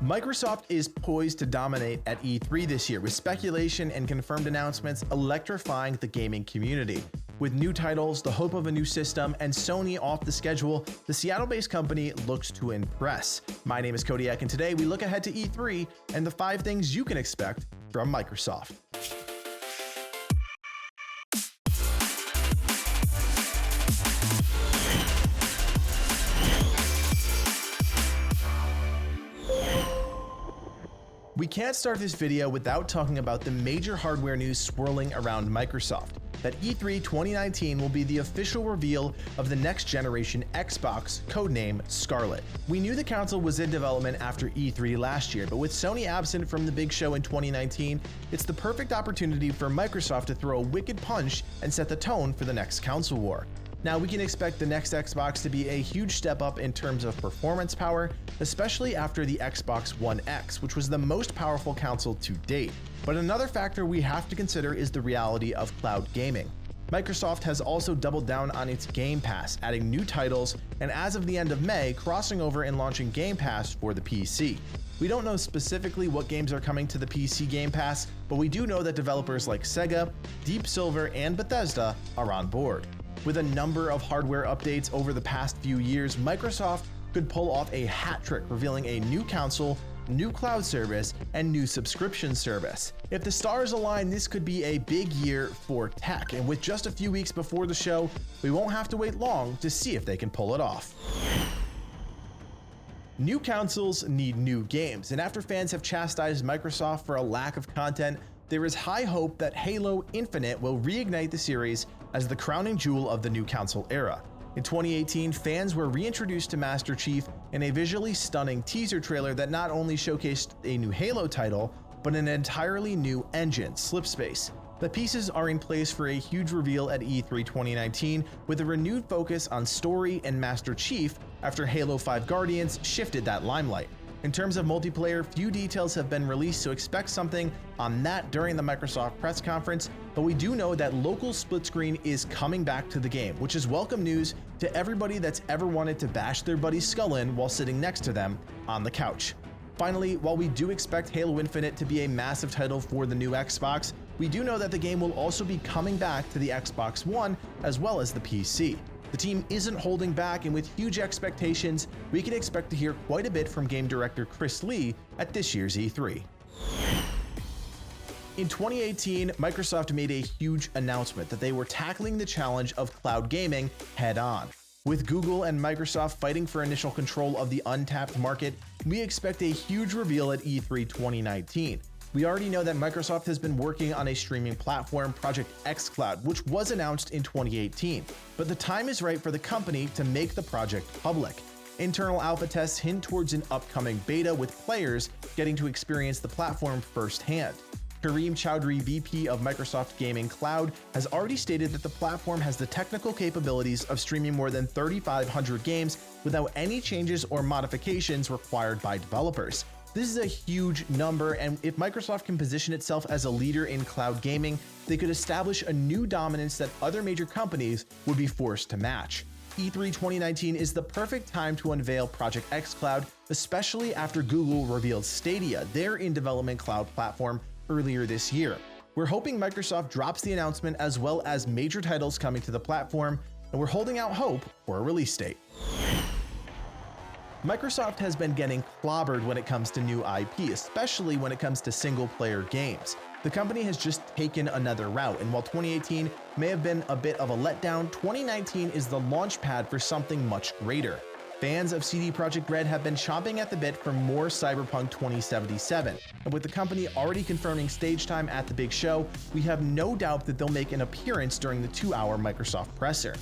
Microsoft is poised to dominate at E3 this year, with speculation and confirmed announcements electrifying the gaming community. With new titles, the hope of a new system, and Sony off the schedule, the Seattle-based company looks to impress. My name is Codiak, and today we look ahead to E3 and the 5 things you can expect from Microsoft. We can't start this video without talking about the major hardware news swirling around Microsoft. That E3 2019 will be the official reveal of the next generation Xbox, codename Scarlet. We knew the console was in development after E3 last year, but with Sony absent from the big show in 2019, it's the perfect opportunity for Microsoft to throw a wicked punch and set the tone for the next console war. Now, we can expect the next Xbox to be a huge step up in terms of performance power, especially after the Xbox One X, which was the most powerful console to date. But another factor we have to consider is the reality of cloud gaming. Microsoft has also doubled down on its Game Pass, adding new titles, and as of the end of May, crossing over and launching Game Pass for the PC. We don't know specifically what games are coming to the PC Game Pass, but we do know that developers like Sega, Deep Silver, and Bethesda are on board. With a number of hardware updates over the past few years, Microsoft could pull off a hat trick, revealing a new console, new cloud service, and new subscription service. If the stars align, this could be a big year for tech, and with just a few weeks before the show, we won't have to wait long to see if they can pull it off. New consoles need new games, and after fans have chastised Microsoft for a lack of content, there is high hope that Halo Infinite will reignite the series as the crowning jewel of the new console era. In 2018, fans were reintroduced to Master Chief in a visually stunning teaser trailer that not only showcased a new Halo title, but an entirely new engine, Slipspace. The pieces are in place for a huge reveal at E3 2019, with a renewed focus on story and Master Chief after Halo 5 Guardians shifted that limelight. In terms of multiplayer, few details have been released, so expect something on that during the Microsoft press conference, but we do know that local split screen is coming back to the game, which is welcome news to everybody that's ever wanted to bash their buddy's skull in while sitting next to them on the couch. Finally, while we do expect Halo Infinite to be a massive title for the new Xbox, we do know that the game will also be coming back to the Xbox One as well as the PC. The team isn't holding back, and with huge expectations, we can expect to hear quite a bit from game director Chris Lee at this year's E3. In 2018, Microsoft made a huge announcement that they were tackling the challenge of cloud gaming head-on. With Google and Microsoft fighting for initial control of the untapped market, we expect a huge reveal at E3 2019. We already know that Microsoft has been working on a streaming platform, Project xCloud, which was announced in 2018. But the time is right for the company to make the project public. Internal alpha tests hint towards an upcoming beta, with players getting to experience the platform firsthand. Kareem Chowdhury, VP of Microsoft Gaming Cloud, has already stated that the platform has the technical capabilities of streaming more than 3,500 games without any changes or modifications required by developers. This is a huge number, and if Microsoft can position itself as a leader in cloud gaming, they could establish a new dominance that other major companies would be forced to match. E3 2019 is the perfect time to unveil Project xCloud, especially after Google revealed Stadia, their in-development cloud platform, earlier this year. We're hoping Microsoft drops the announcement as well as major titles coming to the platform, and we're holding out hope for a release date. Microsoft has been getting clobbered when it comes to new IP, especially when it comes to single-player games. The company has just taken another route, and while 2018 may have been a bit of a letdown, 2019 is the launch pad for something much greater. Fans of CD Projekt Red have been chomping at the bit for more CYBERPUNK 2077, and with the company already confirming stage time at the big show, we have no doubt that they'll make an appearance during the 2-hour Microsoft presser.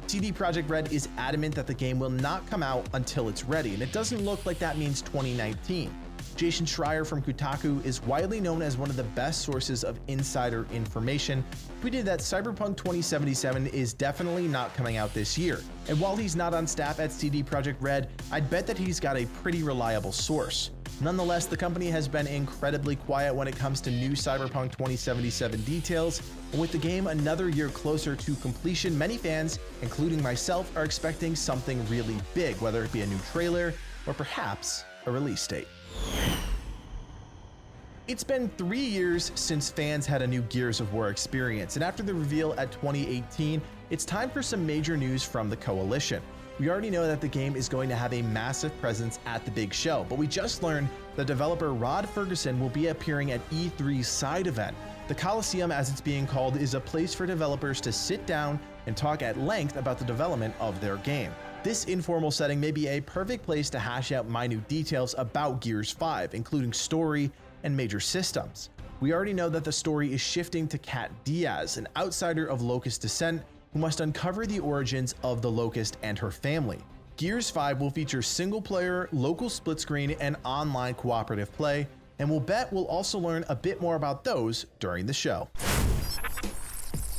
CD Projekt Red is adamant that the game will not come out until it's ready, and it doesn't look like that means 2019. Jason Schreier from Kotaku is widely known as one of the best sources of insider information, tweeted that CYBERPUNK 2077 is definitely not coming out this year. And while he's not on staff at CD Projekt Red, I'd bet that he's got a pretty reliable source. Nonetheless, the company has been incredibly quiet when it comes to new CYBERPUNK 2077 details, and with the game another year closer to completion, many fans, including myself, are expecting something really big, whether it be a new trailer or perhaps a release date. It's been 3 years since fans had a new Gears of War experience, and after the reveal at 2018, it's time for some major news from the Coalition. We already know that the game is going to have a massive presence at the big show, but we just learned that developer Rod Ferguson will be appearing at E3's side event. The Coliseum, as it's being called, is a place for developers to sit down and talk at length about the development of their game. This informal setting may be a perfect place to hash out minute details about Gears 5, including story and major systems. We already know that the story is shifting to Kat Diaz, an outsider of Locust descent who must uncover the origins of the Locust and her family. Gears 5 will feature single-player, local split-screen, and online cooperative play, and we'll bet we'll also learn a bit more about those during the show.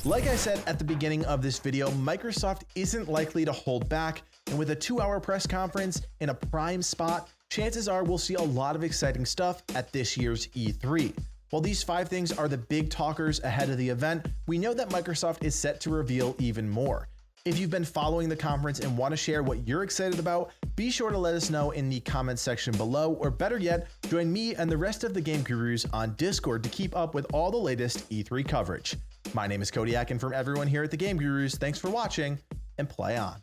Like I said at the beginning of this video, Microsoft isn't likely to hold back, and with a 2-hour press conference in a prime spot, chances are we'll see a lot of exciting stuff at this year's E3. While these 5 things are the big talkers ahead of the event, we know that Microsoft is set to reveal even more. If you've been following the conference and want to share what you're excited about, be sure to let us know in the comments section below, or better yet, join me and the rest of the Game Gurus on Discord to keep up with all the latest E3 coverage. My name is Codiak, and from everyone here at the Game Gurus, thanks for watching, and play on.